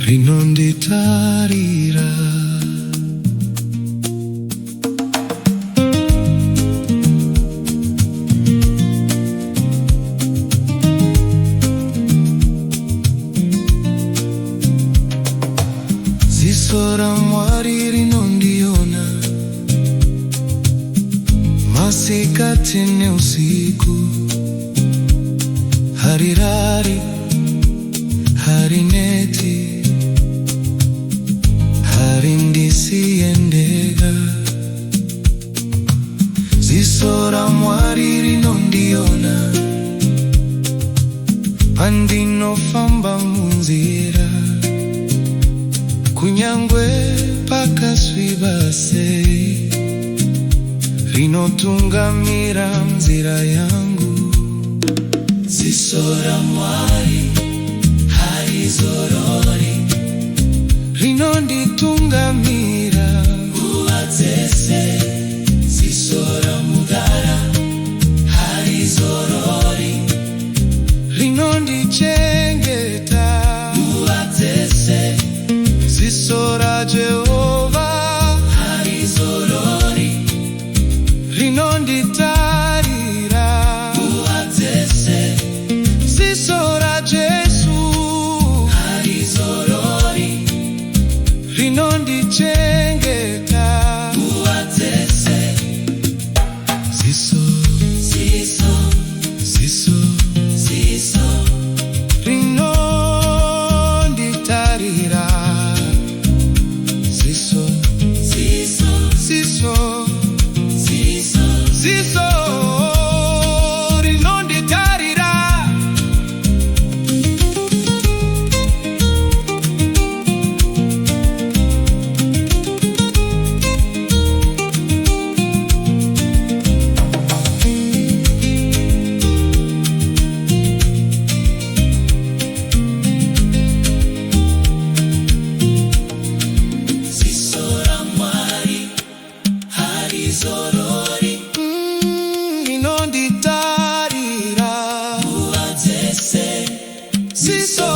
rinonditarira. Ziso RaMwari rinondiona masikati ni usiku, harirari harineti harindisiendega. Ziso RaMwari rinondiona pandinofamba munzira, kunyangwe pakasvibase rinotungamira nzira yangu. Ziso RaMwari harizorori rinonditungamira nguva dzese. Ziso RaMugara harizorori rinondichengeta nguva dzese. Ziso raJehova harizorori rinonditarira nguva dzese. Ziso raJesu harizorori rinondichengeta nguva dzese. Ziso, Ziso, Ziso, Ziso rinonditarira. Ziso, Ziso, Ziso, Ziso, Ziso rinonditarira. Zorori rinonditarira nguva dzese. Ziso